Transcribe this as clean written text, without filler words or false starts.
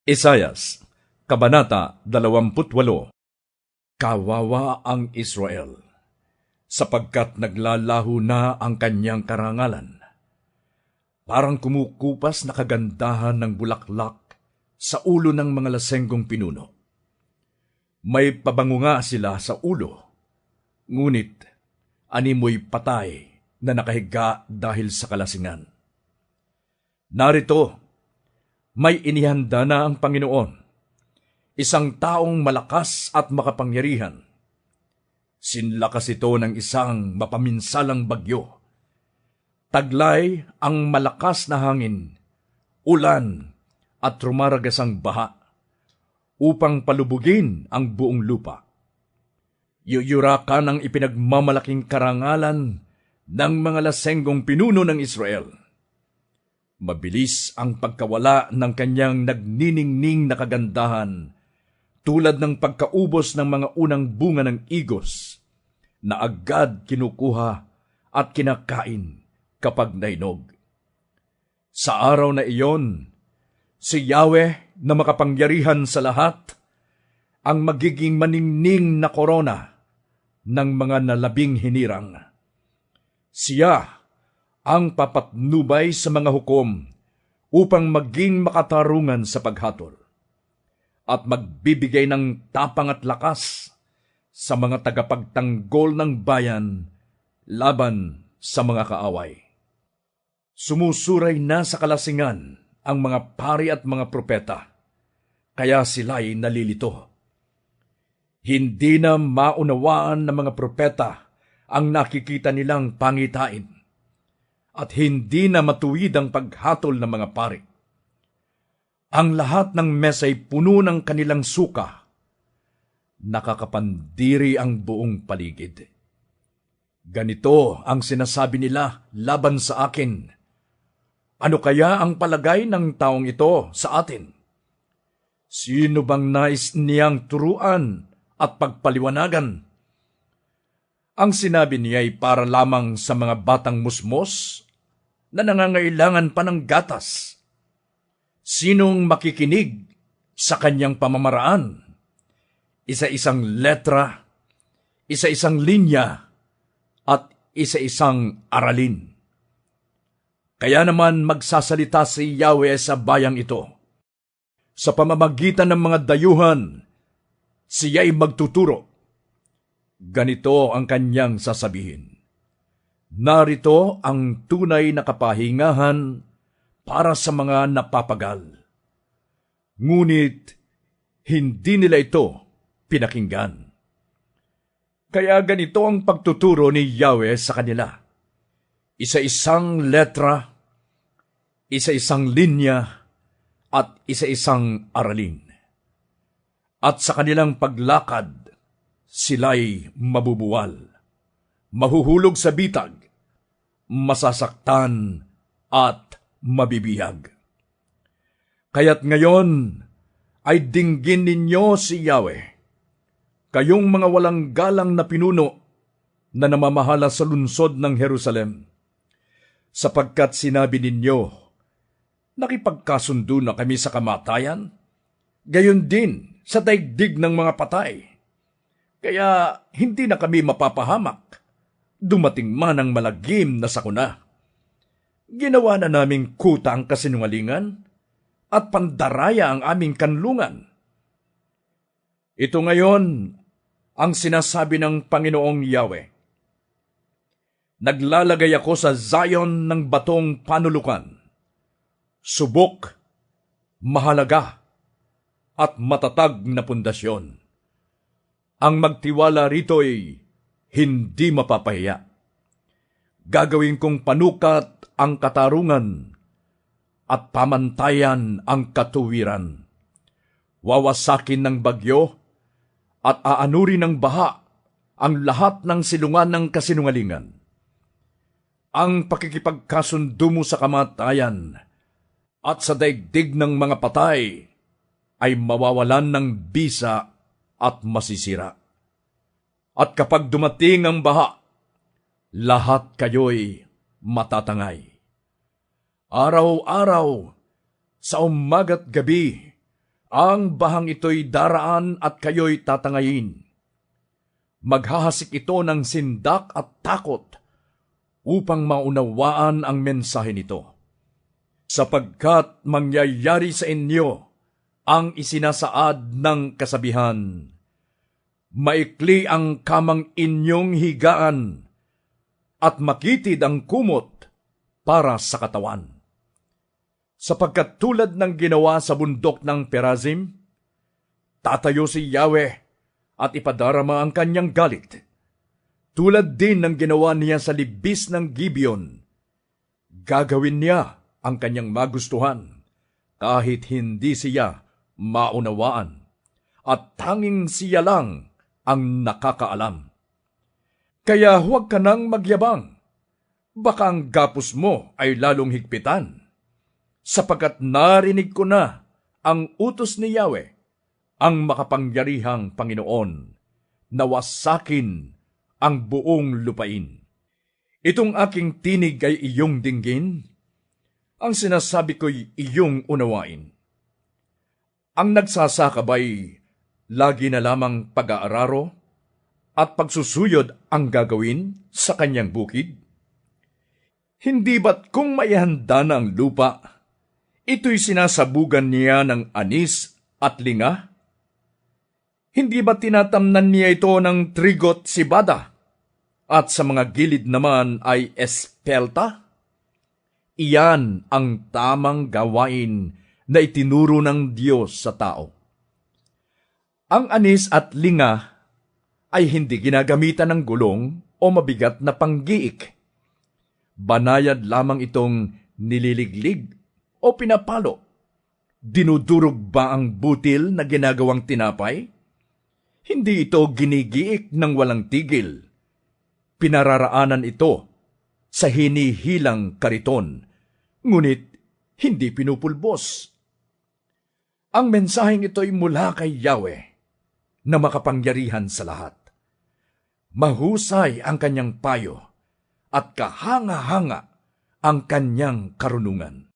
Isayas, Kabanata 28. Kawawa ang Israel, sapagkat naglalaho na ang kanyang karangalan. Parang kumukupas na kagandahan ng bulaklak sa ulo ng mga lasenggong pinuno. May pabango nga sila sa ulo, ngunit animoy patay na nakahiga dahil sa kalasingan. Narito, may inihanda na ang Panginoon, isang taong malakas at makapangyarihan. Sinlakas ito ng isang mapaminsalang bagyo. Taglay ang malakas na hangin, ulan at rumaragasang baha upang palubugin ang buong lupa. Yuyurakan ang ipinagmamalaking karangalan ng mga lasenggong pinuno ng Israel. Mabilis ang pagkawala ng kanyang nagniningning na kagandahan, tulad ng pagkaubos ng mga unang bunga ng igos, na agad kinukuha at kinakain kapag nainog. Sa araw na iyon, si Yahweh na makapangyarihan sa lahat, ang magiging maningning na korona ng mga nalabing hinirang. Siya ang papatnubay sa mga hukom upang maging makatarungan sa paghatol, at magbibigay ng tapang at lakas sa mga tagapagtanggol ng bayan laban sa mga kaaway. Sumusuray na sa kalasingan ang mga pari at mga propeta, kaya sila'y nalilito. Hindi na maunawaan ng mga propeta ang nakikita nilang pangitain, at hindi na matuwid ang paghatol ng mga pari. Ang lahat ng mesa'y puno ng kanilang suka. Nakakapandiri ang buong paligid. Ganito ang sinasabi nila laban sa akin. Ano kaya ang palagay ng taong ito sa atin? Sino bang nais niyang turuan at pagpaliwanagan? Ang sinabi niya'y para lamang sa mga batang musmos na nangangailangan pa ng gatas. Sinong makikinig sa kanyang pamamaraan? Isa-isang letra, isa-isang linya, at isa-isang aralin. Kaya naman magsasalita si Yahweh sa bayang ito. Sa pamamagitan ng mga dayuhan, siya'y magtuturo. Ganito ang kanyang sasabihin. Narito ang tunay na kapahingahan para sa mga napapagal. Ngunit hindi nila ito pinakinggan. Kaya ganito ang pagtuturo ni Yahweh sa kanila. Isa-isang letra, isa-isang linya, at isa-isang aralin. At sa kanilang paglakad, sila'y mabubuwal, mahuhulog sa bitag, masasaktan at mabibihag. Kaya't ngayon ay dinggin ninyo si Yahweh, kayong mga walang galang na pinuno na namamahala sa lungsod ng Jerusalem, sapagkat sinabi ninyo, nakipagkasundo na kami sa kamatayan, gayon din sa daigdig ng mga patay. Kaya hindi na kami mapapahamak, dumating man ang malagim na sakuna. Ginawa na naming kuta ang kasinungalingan at pandaraya ang aming kanlungan. Ito ngayon ang sinasabi ng Panginoong Yahweh. Naglalagay ako sa Zion ng batong panulukan, subok, mahalaga, at matatag na pundasyon. Ang magtiwala rito'y hindi mapapahiya. Gagawin kong panukat ang katarungan at pamantayan ang katuwiran. Wawasakin ng bagyo at aanurin ng baha ang lahat ng silungan ng kasinungalingan. Ang pakikipagkasundo mo sa kamatayan at sa daigdig ng mga patay ay mawawalan ng bisa at masisira. At kapag dumating ang baha, lahat kayo'y matatangay. Araw-araw, sa umaga't gabi, Ang bahang ito'y daraan at kayo'y tatangayin. Maghahasik ito ng sindak at takot upang maunawaan ang mensahe nito. Sapagkat mangyayari sa inyo ang isinasaad ng kasabihan, maikli ang kamang inyong higaan at makitid ang kumot para sa katawan. Sapagkat tulad ng ginawa sa bundok ng Perazim, tatayo si Yahweh at ipadarama ang kanyang galit. Tulad din ng ginawa niya sa libis ng Gibeon, gagawin niya ang kanyang magustuhan kahit hindi siya maunawaan, at tanging siya lang ang nakakaalam. Kaya huwag ka nang magyabang, baka ang gapos mo ay lalong higpitan. Sapagkat narinig ko na ang utos ni Yahweh, ang makapangyarihang Panginoon, na wasakin ang buong lupain. Itong aking tinig ay iyong dinggin, ang sinasabi ko'y iyong unawain. Ang nagsasakabay, lagi na lamang pag-aararo at pagsusuyod ang gagawin sa kanyang bukid? Hindi ba't kung maihanda na ang lupa, ito'y sinasabugan niya ng anis at linga? Hindi ba tinatamnan niya ito ng trigot sibada, at sa mga gilid naman ay espelta? Iyan ang tamang gawain na itinuro ng Diyos sa tao. Ang anis at linga ay hindi ginagamitan ng gulong o mabigat na panggiik. Banayad lamang itong nililiglig o pinapalo. Dinudurog ba ang butil na ginagawang tinapay? Hindi ito ginigiik ng walang tigil. Pinararaanan ito sa hinihilang kariton, ngunit hindi pinupulbos. Ang mensaheng ito'y mula kay Yahweh, na makapangyarihan sa lahat. Mahusay ang kanyang payo, at kahanga-hanga ang kanyang karunungan.